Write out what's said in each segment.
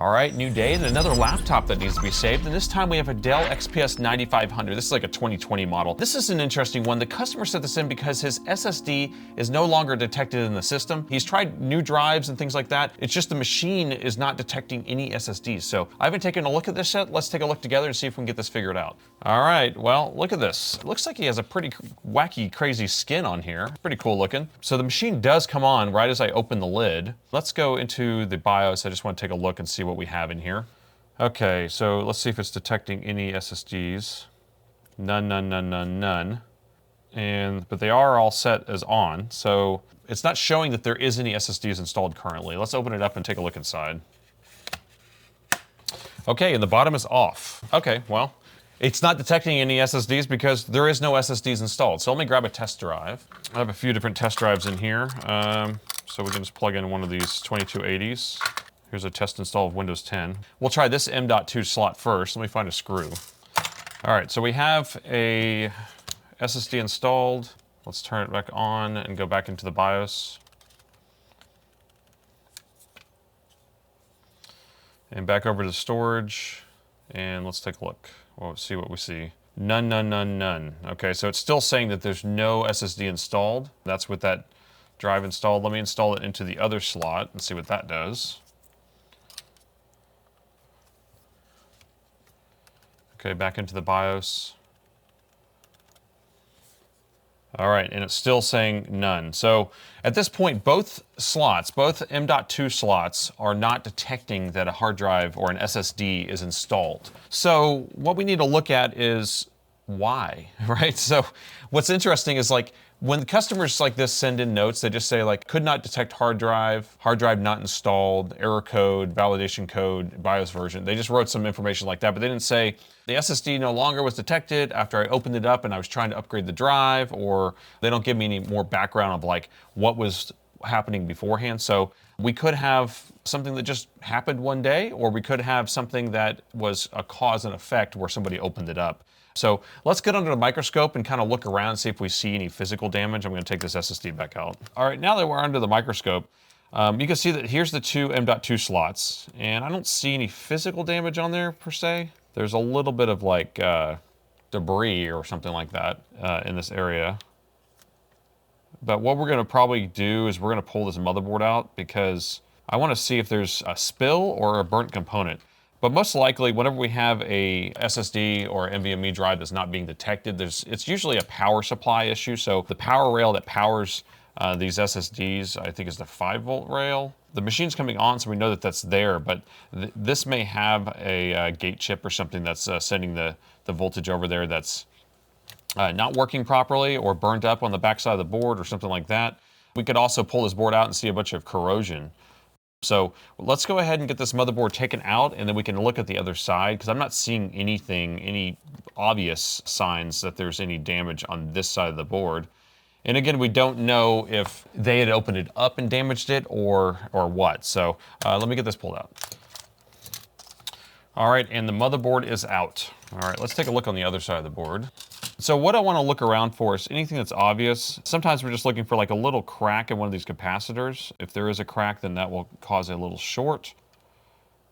All right, new day and another laptop that needs to be saved, and this time we have a Dell XPS 9500. This is like a 2020 model. This is an interesting one. The customer sent this in because his SSD is no longer detected in the system. He's tried new drives and things like that. It's just the machine is not detecting any SSDs. So I haven't taken a look at this yet. Let's take a look together and see if we can get this figured out. All right, well, look at this. It looks like he has a pretty wacky, crazy skin on here. Pretty cool looking. So the machine does come on right as I open the lid. Let's go into the BIOS. I just want to take a look and see what we have in here. Okay, so let's see if it's detecting any SSDs. None. But they are all set as on, so it's not showing that there is any SSDs installed currently. Let's open it up and take a look inside. Okay, and the bottom is off. Okay, well, it's not detecting any SSDs because there is no SSDs installed. So let me grab a test drive. I have a few different test drives in here. So we can just plug in one of these 2280s. Here's a test install of Windows 10. We'll try this M.2 slot first. Let me find a screw. All right, so we have a SSD installed. Let's turn it back on and go back into the BIOS. And back over to storage. And let's take a look. We'll see what we see. None. Okay, so it's still saying that there's no SSD installed. That's with that drive installed. Let me install it into the other slot and see what that does. Okay, back into the BIOS. All right, and it's still saying none. So at this point, both slots, both M.2 slots, are not detecting that a hard drive or an SSD is installed. So what we need to look at is why, right? So what's interesting is like when customers like this send in notes, they just say like, could not detect hard drive not installed, error code, validation code, BIOS version. They just wrote some information like that, but they didn't say the SSD no longer was detected after I opened it up and I was trying to upgrade the drive, or they don't give me any more background of like what was happening beforehand. So we could have something that just happened one day, or we could have something that was a cause and effect where somebody opened it up. So let's get under the microscope and kind of look around and see if we see any physical damage. I'm going to take this SSD back out. All right, now that we're under the microscope, you can see that here's the two M.2 slots, and I don't see any physical damage on there per se. There's a little bit of like debris or something like that in this area. But what we're going to probably do is we're going to pull this motherboard out because I want to see if there's a spill or a burnt component. But most likely, whenever we have a SSD or NVMe drive that's not being detected, it's usually a power supply issue. So the power rail that powers these SSDs, I think, is the 5-volt rail. The machine's coming on, so we know that that's there, but this may have a gate chip or something that's sending the voltage over there that's not working properly or burnt up on the backside of the board or something like that. We could also pull this board out and see a bunch of corrosion. So let's go ahead and get this motherboard taken out, and then we can look at the other side, because I'm not seeing anything, any obvious signs that there's any damage on this side of the board. And again, we don't know if they had opened it up and damaged it or what. So let me get this pulled out. All right, and the motherboard is out. All right, let's take a look on the other side of the board. So what I want to look around for is anything that's obvious. Sometimes we're just looking for like a little crack in one of these capacitors. If there is a crack, then that will cause a little short.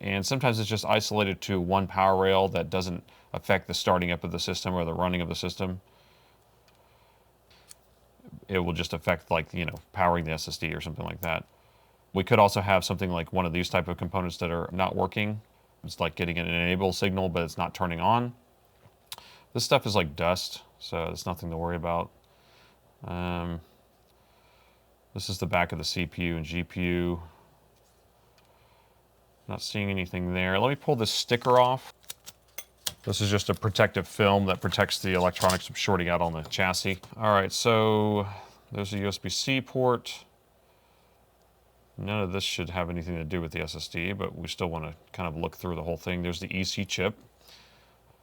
And sometimes it's just isolated to one power rail that doesn't affect the starting up of the system or the running of the system. It will just affect, like, you know, powering the SSD or something like that. We could also have something like one of these type of components that are not working. It's like getting an enable signal, but it's not turning on. This stuff is like dust, so it's nothing to worry about. This is the back of the CPU and GPU. Not seeing anything there. Let me pull this sticker off. This is just a protective film that protects the electronics from shorting out on the chassis. All right, so there's a USB-C port. None of this should have anything to do with the SSD, but we still want to kind of look through the whole thing. There's the EC chip.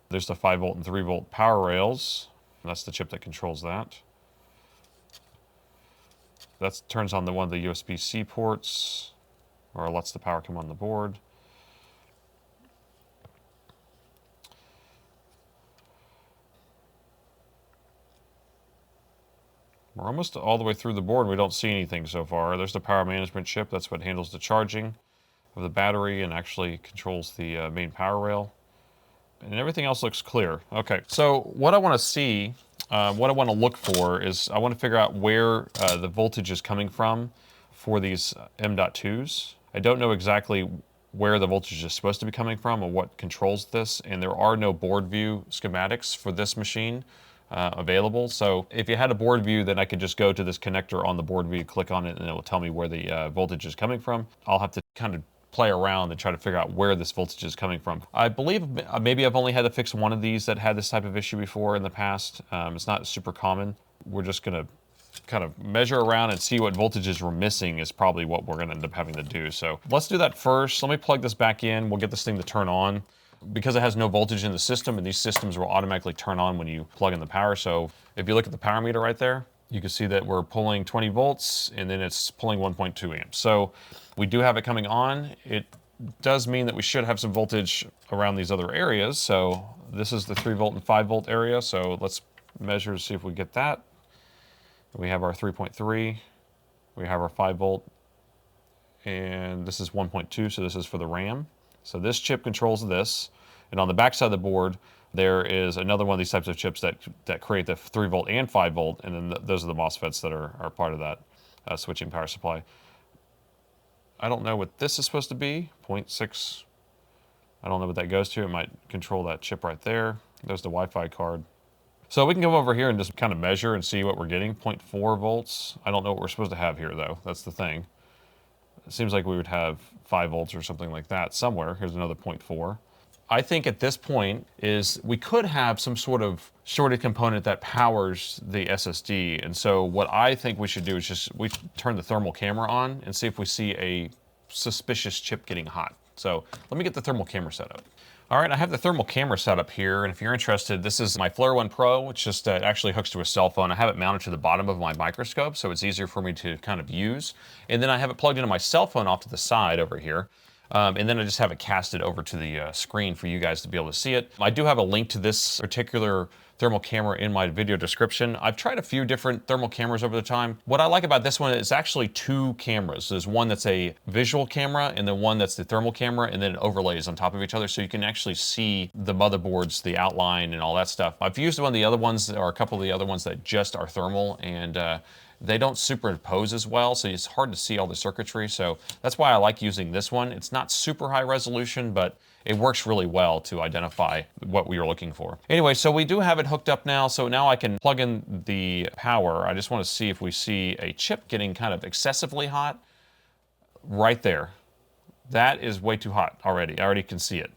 There's the 5-volt and 3-volt power rails. That's the chip that controls that. That turns on one of the USB-C ports, or lets the power come on the board. We're almost all the way through the board. We don't see anything so far. There's the power management chip. That's what handles the charging. of the battery and actually controls the main power rail. And everything else looks clear. Okay, so what I want to see, what I want to look for is I want to figure out where the voltage is coming from for these M.2s. I don't know exactly where the voltage is supposed to be coming from or what controls this, and there are no board view schematics for this machine available. So if you had a board view, then I could just go to this connector on the board view, click on it, and it will tell me where the voltage is coming from. I'll have to kind of play around and try to figure out where this voltage is coming from. I believe maybe I've only had to fix one of these that had this type of issue before in the past. It's not super common. We're just gonna kind of measure around and see what voltages we're missing is probably what we're gonna end up having to do. So let's do that first. Let me plug this back in. We'll get this thing to turn on. Because it has no voltage in the system, and these systems will automatically turn on when you plug in the power. So if you look at the power meter right there, you can see that we're pulling 20 volts and then it's pulling 1.2 amps. So we do have it coming on. It does mean that we should have some voltage around these other areas. So this is the 3 volt and 5 volt area. So let's measure to see if we get that. We have our 3.3, we have our 5 volt, and this is 1.2, so this is for the RAM. So this chip controls this, and on the back side of the board, there is another one of these types of chips that create the 3 volt and 5 volt, and then those are the MOSFETs that are part of that switching power supply. I don't know what this is supposed to be, 0.6. I don't know what that goes to. It might control that chip right there. There's the Wi-Fi card. So we can come over here and just kind of measure and see what we're getting, 0.4 volts. I don't know what we're supposed to have here though, that's the thing. It seems like we would have 5 volts or something like that somewhere. Here's another 0.4. I think at this point is we could have some sort of shorted component that powers the SSD. And so what I think we should do is we turn the thermal camera on and see if we see a suspicious chip getting hot. So let me get the thermal camera set up. All right, I have the thermal camera set up here, and if you're interested, this is my Flare 1 Pro, which just actually hooks to a cell phone. I have it mounted to the bottom of my microscope, so it's easier for me to kind of use. And then I have it plugged into my cell phone off to the side over here. And then I just have it casted over to the screen for you guys to be able to see it. I do have a link to this particular thermal camera in my video description. I've tried a few different thermal cameras over the time. What I like about this one is actually 2 cameras. There's one that's a visual camera and then one that's the thermal camera, and then it overlays on top of each other so you can actually see the motherboards, the outline and all that stuff. I've used one of the other ones, or a couple of the other ones that just are thermal, and they don't superimpose as well, so it's hard to see all the circuitry. So that's why I like using this one. It's not super high resolution, but it works really well to identify what we are looking for. Anyway, so we do have it hooked up now, so now I can plug in the power. I just want to see if we see a chip getting kind of excessively hot. Right there. That is way too hot already. I already can see it.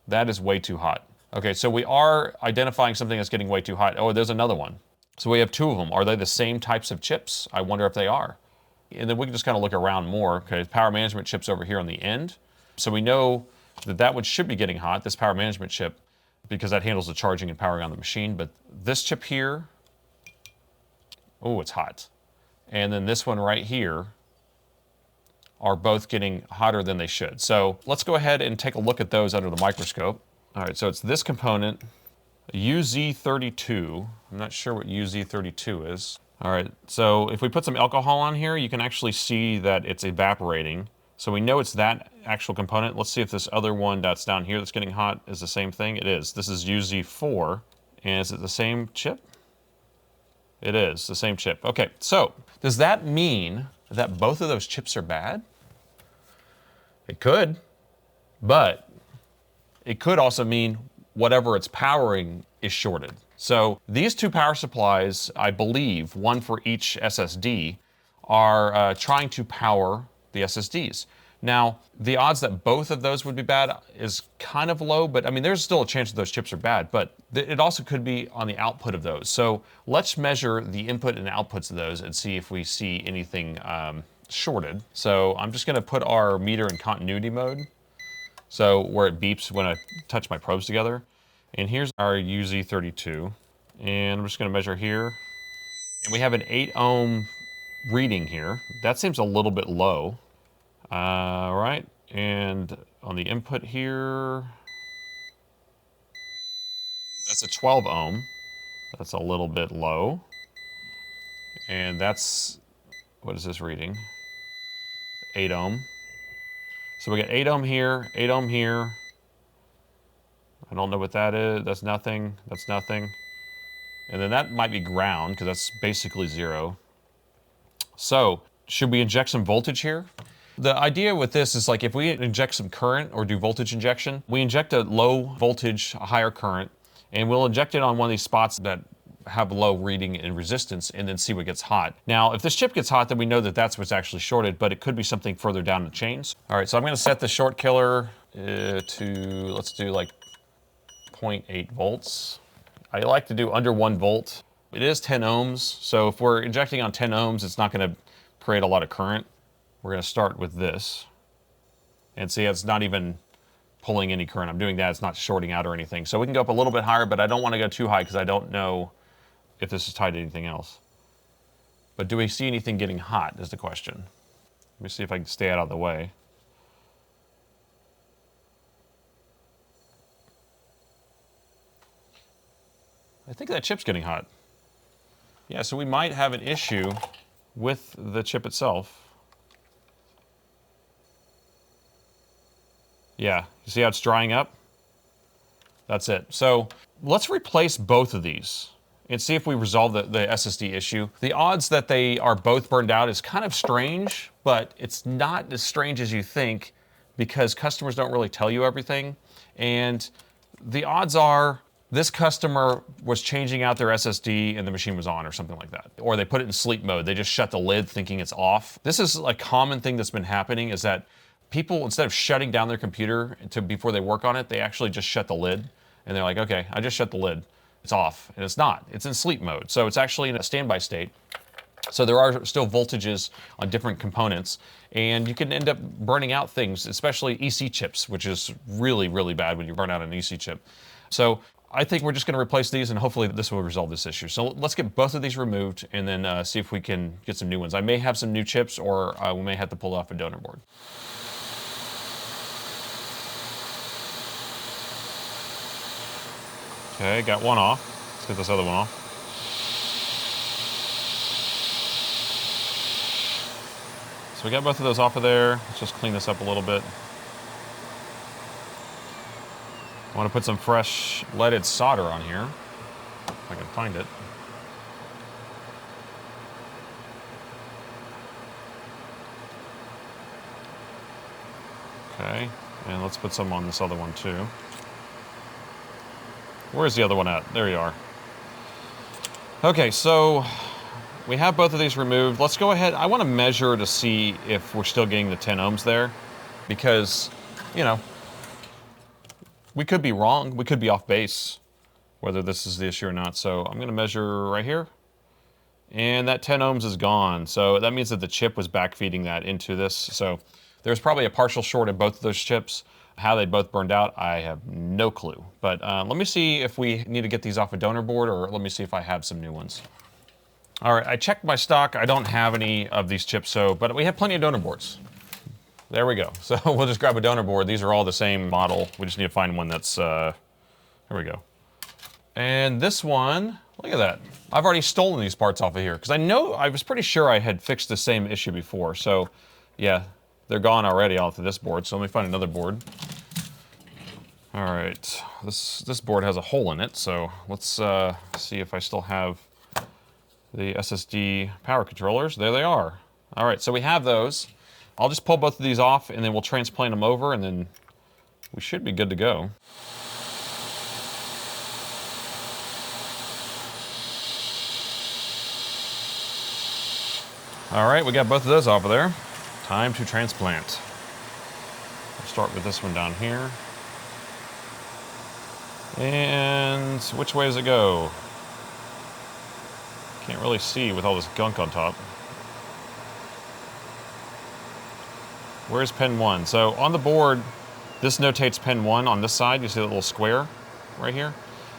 That is way too hot. Okay, so we are identifying something that's getting way too hot. Oh, there's another one. So we have 2 of them. Are they the same types of chips? I wonder if they are. And then we can just kind of look around more. Okay, power management chip's over here on the end. So we know that one should be getting hot, this power management chip, because that handles the charging and powering on the machine. But this chip here, oh, it's hot. And then this one right here are both getting hotter than they should. So let's go ahead and take a look at those under the microscope. All right, so it's this component, UZ32. I'm not sure what UZ32 is. All right, so if we put some alcohol on here, you can actually see that it's evaporating. So we know it's that actual component. Let's see if this other one that's down here that's getting hot is the same thing. It is. This is UZ4. And is it the same chip? It is the same chip. Okay, so does that mean that both of those chips are bad? It could, but it could also mean whatever it's powering is shorted. So these 2 power supplies, I believe, one for each SSD, are trying to power the SSDs. Now, the odds that both of those would be bad is kind of low, but I mean, there's still a chance that those chips are bad, but it also could be on the output of those. So let's measure the input and outputs of those and see if we see anything shorted. So I'm just gonna put our meter in continuity mode. So where it beeps when I touch my probes together. And here's our UZ32. And I'm just gonna measure here. And we have an 8 ohm reading here. That seems a little bit low. All right, and on the input here, that's a 12 ohm. That's a little bit low. And that's, what is this reading? 8 ohm. So we got 8 ohm here, 8 ohm here. I don't know what that is. That's nothing. That's nothing. And then that might be ground because that's basically 0. So should we inject some voltage here? The idea with this is like if we inject some current or do voltage injection, we inject a low voltage, a higher current, and we'll inject it on one of these spots that have low reading and resistance and then see what gets hot. Now, if this chip gets hot, then we know that that's what's actually shorted, but it could be something further down the chains. All right, so I'm gonna set the short killer to, let's do like 0.8 volts. I like to do under 1 volt. It is 10 ohms, so if we're injecting on 10 ohms, it's not gonna create a lot of current. We're gonna start with this. And see, it's not even pulling any current. I'm doing that, it's not shorting out or anything. So we can go up a little bit higher, but I don't wanna go too high because I don't know if this is tied to anything else. But do we see anything getting hot is the question. Let me see if I can stay out of the way. I think that chip's getting hot. Yeah, so we might have an issue with the chip itself. Yeah, you see how it's drying up? That's it. So let's replace both of these and see if we resolve the SSD issue. The odds that they are both burned out is kind of strange, but it's not as strange as you think because customers don't really tell you everything. And the odds are this customer was changing out their SSD and the machine was on or something like that. Or they put it in sleep mode. They just shut the lid thinking it's off. This is a common thing that's been happening is that people, instead of shutting down their computer before they work on it, they actually just shut the lid. And they're like, okay, I just shut the lid. It's off. And it's not. It's in sleep mode. So it's actually in a standby state. So there are still voltages on different components. And you can end up burning out things, especially EC chips, which is really, really bad when you burn out an EC chip. So I think we're just going to replace these and hopefully this will resolve this issue. So let's get both of these removed and then see if we can get some new ones. I may have some new chips or we may have to pull off a donor board. Okay, got one off. Let's get this other one off. So we got both of those off of there. Let's just clean this up a little bit. I want to put some fresh leaded solder on here, if I can find it. Okay, and let's put some on this other one too. Where's the other one at? There you are. Okay, so we have both of these removed. Let's go ahead. I want to measure to see if we're still getting the 10 ohms there because, you know, we could be wrong. We could be off base, whether this is the issue or not. So I'm going to measure right here. And that 10 ohms is gone. So that means that the chip was backfeeding that into this. So there's probably a partial short in both of those chips. How they both burned out, I have no clue. But let me see if we need to get these off a donor board or let me see if I have some new ones. All right, I checked my stock. I don't have any of these chips, but we have plenty of donor boards. There we go. So we'll just grab a donor board. These are all the same model. We just need to find one that's, here we go. And this one, look at that. I've already stolen these parts off of here because I was pretty sure I had fixed the same issue before. So yeah, they're gone already off of this board. So let me find another board. All right, this board has a hole in it. So let's see if I still have the SSD power controllers. There they are. All right, so we have those. I'll just pull both of these off and then we'll transplant them over and then we should be good to go. All right, we got both of those off of there. Time to transplant. I'll start with this one down here. And which way does it go? Can't really see with all this gunk on top. Where's pin 1? So on the board, this notates pin 1 on this side. You see that little square right here?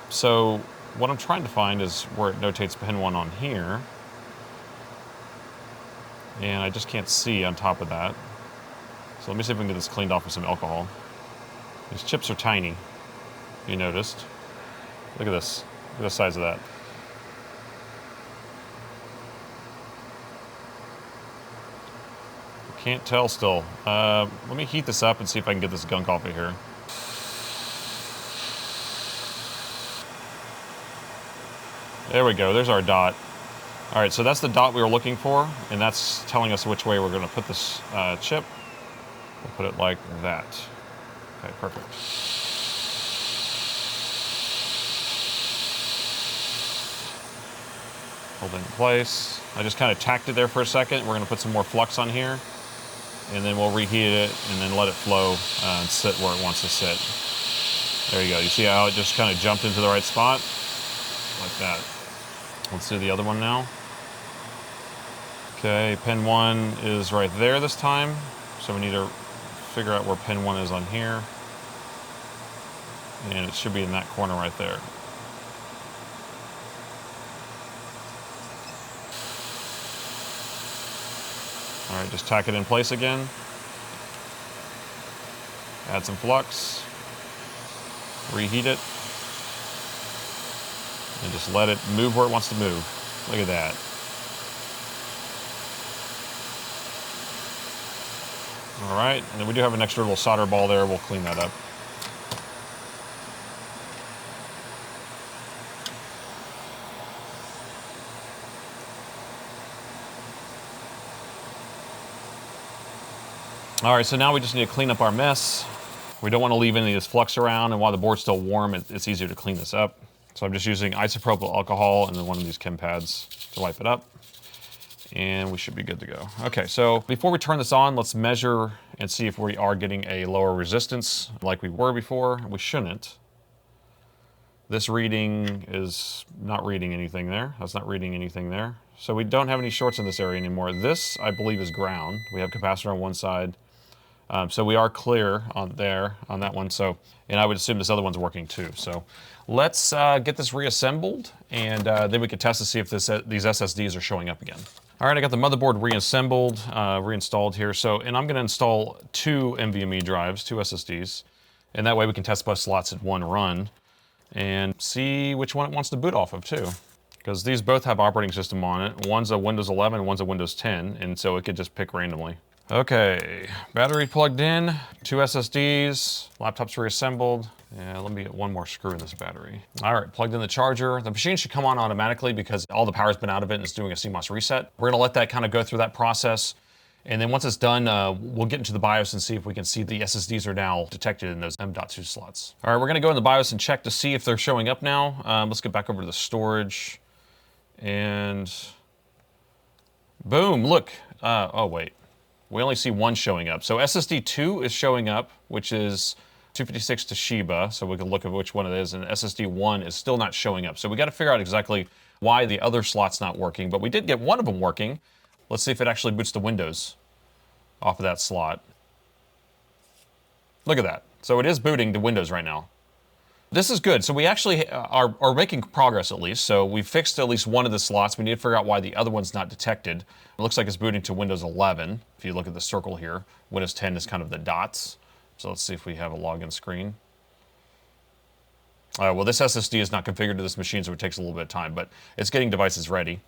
So what I'm trying to find is where it notates pin 1 on here. And I just can't see on top of that. So let me see if we can get this cleaned off with some alcohol. These chips are tiny, you noticed. Look at this. Look at the size of that. Can't tell still. Let me heat this up and see if I can get this gunk off of here. There we go, there's our dot. All right, so that's the dot we were looking for, and that's telling us which way we're gonna put this chip. We'll put it like that. Okay, perfect. Hold it in place. I just kind of tacked it there for a second. We're gonna put some more flux on here, and then we'll reheat it and then let it flow and sit where it wants to sit. There you go, you see how it just kind of jumped into the right spot? Like that. Let's do the other one now. Okay, pin 1 is right there this time. So we need to figure out where pin 1 is on here. And it should be in that corner right there. All right, just tack it in place again. Add some flux. Reheat it. And just let it move where it wants to move. Look at that. All right, and then we do have an extra little solder ball there. We'll clean that up. All right, so now we just need to clean up our mess. We don't want to leave any of this flux around, and while the board's still warm, it's easier to clean this up. So I'm just using isopropyl alcohol and then one of these chem pads to wipe it up. And we should be good to go. Okay, so before we turn this on, let's measure and see if we are getting a lower resistance like we were before. We shouldn't. This reading is not reading anything there. That's not reading anything there. So we don't have any shorts in this area anymore. This, I believe, is ground. We have capacitor on one side. So we are clear on there, on that one. So, and I would assume this other one's working too. So let's get this reassembled, and then we can test to see if these SSDs are showing up again. All right, I got the motherboard reassembled, reinstalled here. So, and I'm gonna install 2 NVMe drives, 2 SSDs, and that way we can test both slots in one run and see which one it wants to boot off of too. Because these both have operating system on it. One's a Windows 11 and one's a Windows 10, and so it could just pick randomly. Okay, battery plugged in, 2 SSDs, laptop's reassembled. Yeah, let me get one more screw in this battery. All right, plugged in the charger. The machine should come on automatically because all the power's been out of it and it's doing a CMOS reset. We're gonna let that kind of go through that process. And then once it's done, we'll get into the BIOS and see if we can see the SSDs are now detected in those M.2 slots. All right, we're gonna go in the BIOS and check to see if they're showing up now. Let's get back over to the storage. And boom, look. Oh wait, we only see one showing up. So SSD 2 is showing up, which is 256 Toshiba, so we can look at which one it is, and SSD 1 is still not showing up. So we gotta figure out exactly why the other slot's not working, but we did get one of them working. Let's see if it actually boots the Windows off of that slot. Look at that. So it is booting to Windows right now. This is good. So we actually are making progress at least. So we fixed at least one of the slots. We need to figure out why the other one's not detected. It looks like it's booting to Windows 11. If you look at the circle here, Windows 10 is kind of the dots. So let's see if we have a login screen. Well, this SSD is not configured to this machine, so it takes a little bit of time, but it's getting devices ready.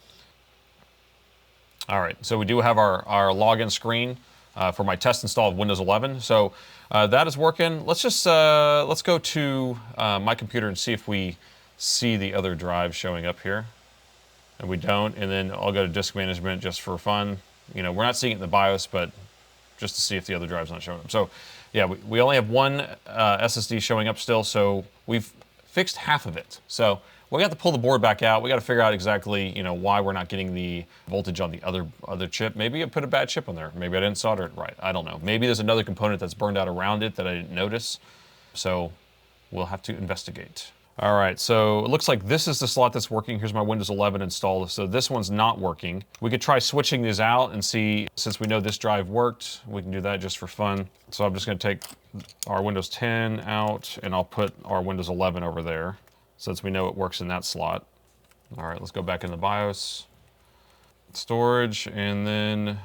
All right, so we do have our login screen for my test install of Windows 11. So that is working. Let's just, let's go to my computer and see if we see the other drive showing up here. And we don't, and then I'll go to disk management just for fun. You know, we're not seeing it in the BIOS, but just to see if the other drive's not showing up. So yeah, we only have one SSD showing up still, so we've fixed half of it. So we got to pull the board back out. We got to figure out exactly, you know, why we're not getting the voltage on the other chip. Maybe I put a bad chip on there. Maybe I didn't solder it right. I don't know. Maybe there's another component that's burned out around it that I didn't notice. So we'll have to investigate. All right, so it looks like this is the slot that's working. Here's my Windows 11 installed, so this one's not working. We could try switching these out and see, since we know this drive worked, we can do that just for fun. So I'm just gonna take our Windows 10 out and I'll put our Windows 11 over there, since we know it works in that slot. All right, let's go back in the BIOS. Storage, and then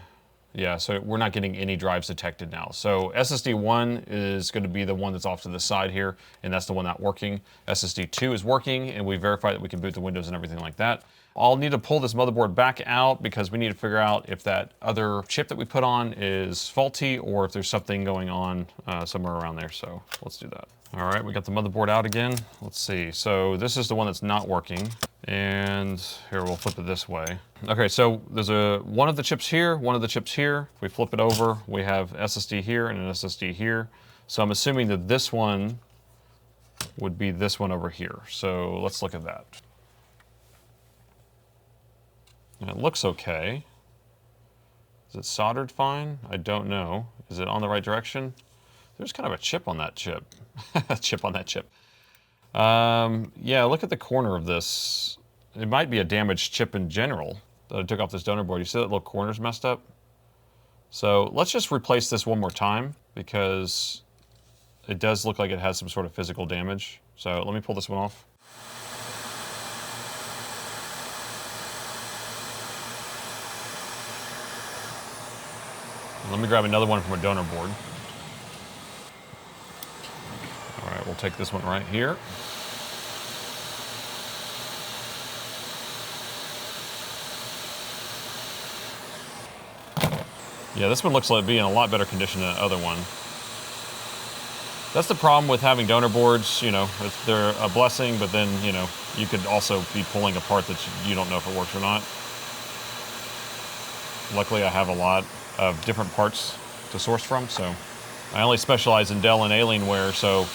Yeah, so we're not getting any drives detected now. So SSD 1 is going to be the one that's off to the side here, and that's the one not working. SSD 2 is working, and we verified that we can boot the Windows and everything like that. I'll need to pull this motherboard back out because we need to figure out if that other chip that we put on is faulty or if there's something going on somewhere around there. So let's do that. All right, we got the motherboard out again. Let's see. So this is the one that's not working. And here, we'll flip it this way. Okay, so there's one of the chips here, one of the chips here. If we flip it over, we have SSD here and an SSD here. So I'm assuming that this one would be this one over here. So let's look at that. And it looks okay. Is it soldered fine? I don't know. Is it on the right direction? There's kind of a chip on that chip. A chip on that chip. Yeah, look at the corner of this. It might be a damaged chip in general that I took off this donor board. You see that little corner's messed up? So let's just replace this one more time because it does look like it has some sort of physical damage. So let me pull this one off. Let me grab another one from a donor board. All right, we'll take this one right here. Yeah, this one looks like being in a lot better condition than the other one. That's the problem with having donor boards, you know, they're a blessing, but then, you know, you could also be pulling a part that you don't know if it works or not. Luckily, I have a lot of different parts to source from, so I only specialize in Dell and Alienware, so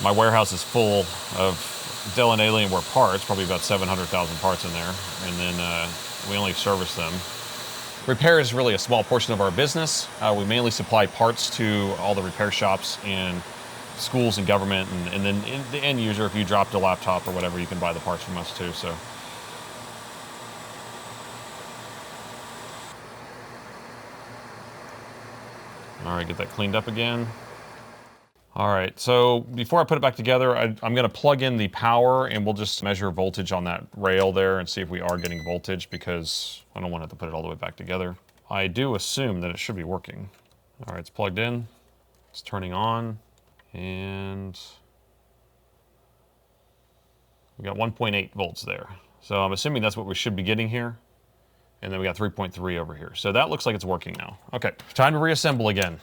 my warehouse is full of Dell and Alienware parts, probably about 700,000 parts in there, and then we only service them. Repair is really a small portion of our business. We mainly supply parts to all the repair shops and schools and government, and then the end user, if you dropped a laptop or whatever, you can buy the parts from us too. So. All right, get that cleaned up again. All right, so before I put it back together, I'm gonna plug in the power and we'll just measure voltage on that rail there and see if we are getting voltage because I don't want to have to put it all the way back together. I do assume that it should be working. All right, it's plugged in, it's turning on, and we got 1.8 volts there. So I'm assuming that's what we should be getting here. And then we got 3.3 over here. So that looks like it's working now. Okay, time to reassemble again.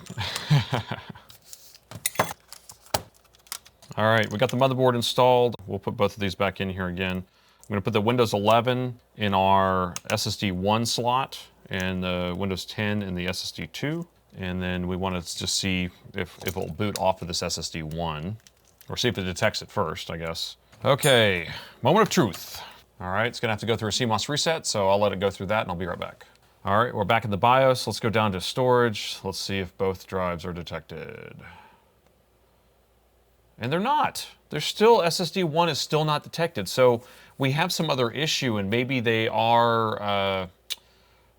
All right, we got the motherboard installed. We'll put both of these back in here again. I'm gonna put the Windows 11 in our SSD 1 slot and the Windows 10 in the SSD 2. And then we wanna just see if it'll boot off of this SSD 1, or see if it detects it first, I guess. Okay, moment of truth. All right, it's gonna have to go through a CMOS reset, so I'll let it go through that and I'll be right back. All right, we're back in the BIOS. Let's go down to storage. Let's see if both drives are detected. And they're not. They're still, SSD 1 is still not detected. So we have some other issue and maybe they are,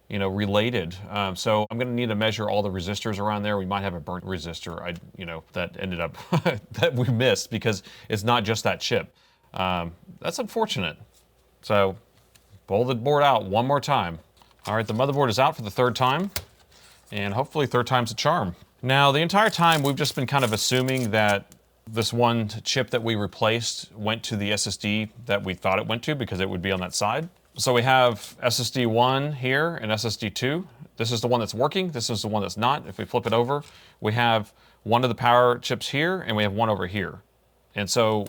you know, related. So I'm gonna need to measure all the resistors around there. We might have a burnt resistor, you know, that ended up, that we missed because it's not just that chip. That's unfortunate. So pull the board out one more time. All right, the motherboard is out for the third time, and hopefully third time's a charm. Now, the entire time we've just been kind of assuming that this one chip that we replaced went to the SSD that we thought it went to because it would be on that side. So we have SSD 1 here and SSD 2. This is the one that's working, this is the one that's not. If we flip it over, we have one of the power chips here and we have one over here. And so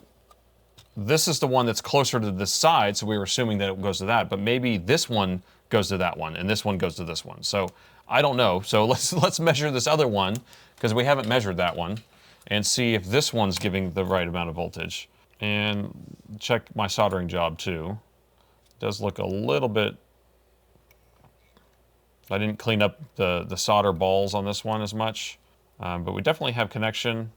this is the one that's closer to this side, so we were assuming that it goes to that, but maybe this one goes to that one, and this one goes to this one. So I don't know. So let's measure this other one, because we haven't measured that one, and see if this one's giving the right amount of voltage. And check my soldering job too. It does look a little bit, I didn't clean up the solder balls on this one as much, but we definitely have connection.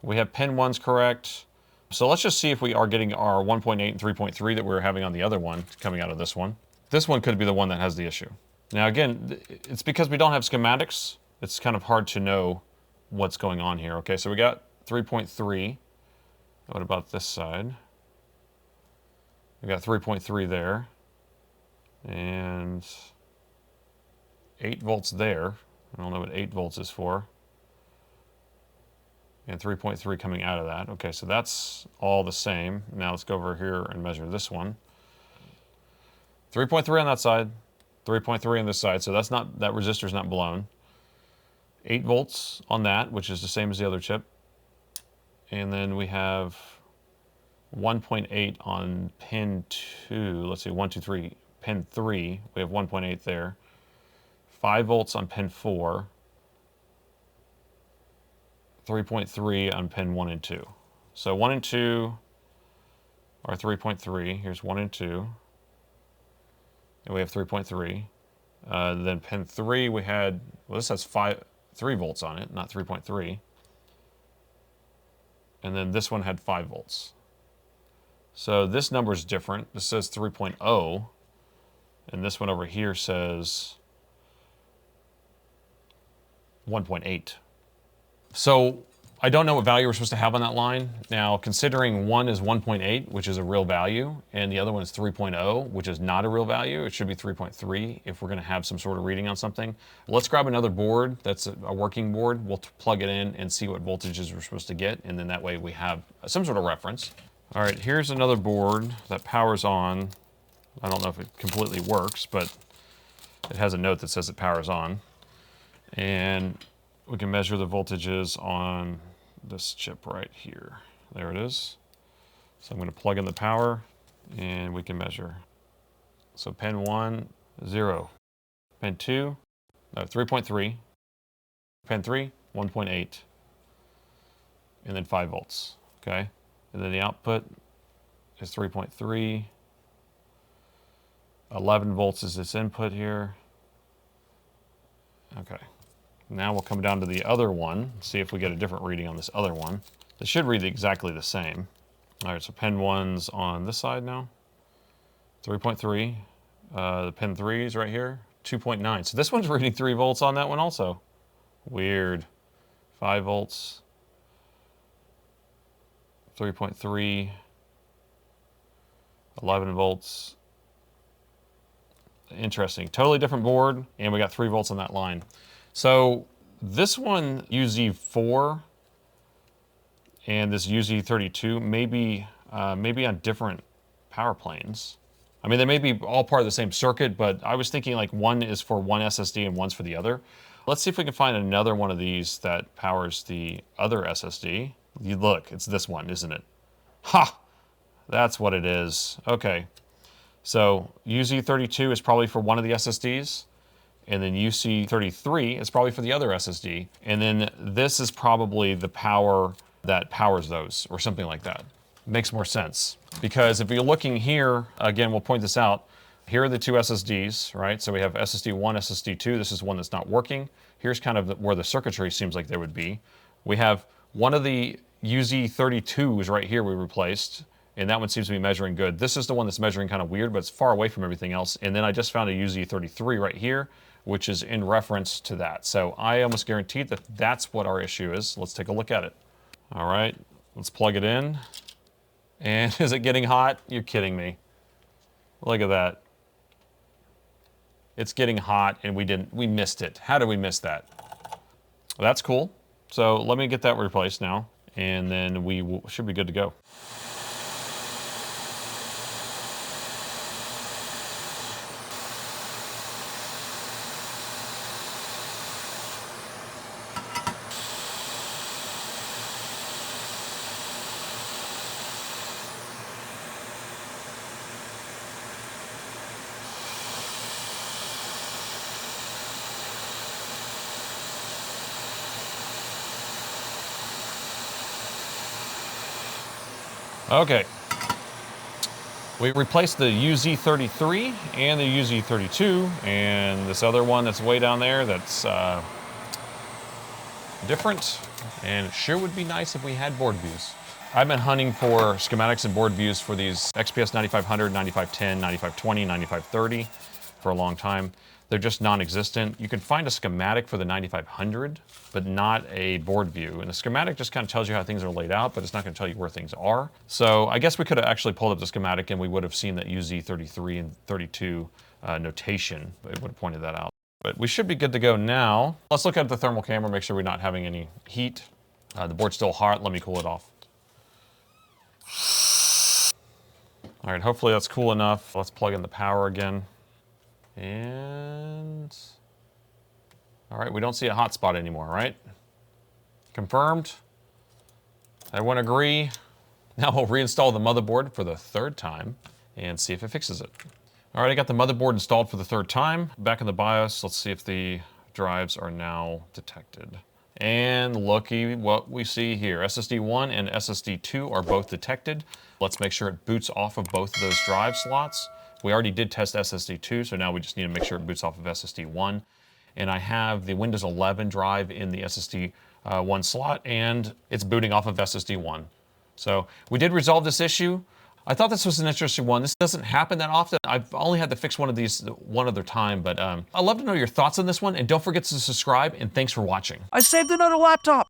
We have pin 1's correct. So let's just see if we are getting our 1.8 and 3.3 that we were having on the other one coming out of this one. This one could be the one that has the issue. Now again, it's because we don't have schematics, it's kind of hard to know what's going on here. Okay, so we got 3.3. What about this side? We got 3.3 there. And 8 volts there. I don't know what 8 volts is for. And 3.3 coming out of that. Okay, so that's all the same. Now let's go over here and measure this one. 3.3 on that side, 3.3 on this side, so that's not, that resistor's not blown. 8 volts on that, which is the same as the other chip. And then we have 1.8 on pin 2. Let's see, 1, 2, 3. Pin 3, we have 1.8 there. 5 volts on pin 4. 3.3 on pin 1 and 2. So 1 and 2 are 3.3. Here's 1 and 2. And we have 3.3. Then pin 3 we had, well, this has 3 volts on it, not 3.3. And then this one had 5 volts. So this number is different. This says 3.0. And this one over here says 1.8. So I don't know what value we're supposed to have on that line. Now, considering one is 1.8, which is a real value, and the other one is 3.0, which is not a real value, it should be 3.3 if we're gonna have some sort of reading on something. Let's grab another board that's a working board. We'll plug it in and see what voltages we're supposed to get, and then that way we have some sort of reference. All right, here's another board that powers on. I don't know if it completely works, but it has a note that says it powers on. And we can measure the voltages on this chip right here. There it is. So I'm going to plug in the power and we can measure. So pin 1, 0. Pin 2, 3.3. Pin 3, 1.8. And then 5 volts. Okay. And then the output is 3.3. 11 volts is this input here. Okay. Now we'll come down to the other one, see if we get a different reading on this other one. It should read exactly the same. All right, so pin 1's on this side now, 3.3. The pin 3 is right here, 2.9. So this one's reading 3 volts on that one also. Weird. 5 volts, 3.3, 11 volts. Interesting, totally different board, and we got 3 volts on that line. So this one, UZ4, and this UZ32 may be on different power planes. I mean, they may be all part of the same circuit, but I was thinking like one is for one SSD and one's for the other. Let's see if we can find another one of these that powers the other SSD. You look, it's this one, isn't it? Ha! That's what it is. Okay. So UZ32 is probably for one of the SSDs. And then UC33 is probably for the other SSD. And then this is probably the power that powers those, or something like that. Makes more sense. Because if you're looking here, again, we'll point this out. Here are the two SSDs, right? So we have SSD1, SSD2. This is one that's not working. Here's kind of where the circuitry seems like there would be. We have one of the UZ32s right here we replaced, and that one seems to be measuring good. This is the one that's measuring kind of weird, but it's far away from everything else. And then I just found a UZ33 right here, which is in reference to that. So I almost guaranteed that that's what our issue is. Let's take a look at it. All right, let's plug it in. And is it getting hot? You're kidding me. Look at that. It's getting hot and we missed it. How did we miss that? Well, that's cool. So let me get that replaced now, and then we should be good to go. Okay, we replaced the UZ33 and the UZ32, and this other one that's way down there that's different, and it sure would be nice if we had board views. I've been hunting for schematics and board views for these XPS 9500, 9510, 9520, 9530 for a long time. They're just non-existent. You can find a schematic for the 9500, but not a board view. And the schematic just kind of tells you how things are laid out, but it's not going to tell you where things are. So I guess we could have actually pulled up the schematic and we would have seen that UZ33 and 32 notation. It would have pointed that out. But we should be good to go now. Let's look at the thermal camera, make sure we're not having any heat. The board's still hot, let me cool it off. All right, hopefully that's cool enough. Let's plug in the power again. And, all right, we don't see a hotspot anymore, right? Confirmed. Everyone agree? Now we'll reinstall the motherboard for the third time and see if it fixes it. All right, I got the motherboard installed for the third time. Back in the BIOS, let's see if the drives are now detected. And looky what we see here. SSD 1 and SSD 2 are both detected. Let's make sure it boots off of both of those drive slots. We already did test SSD 2, so now we just need to make sure it boots off of SSD 1. And I have the Windows 11 drive in the SSD 1 slot, and it's booting off of SSD 1. So we did resolve this issue. I thought this was an interesting one. This doesn't happen that often. I've only had to fix one of these one other time, but I'd love to know your thoughts on this one, and don't forget to subscribe, and thanks for watching. I saved another laptop!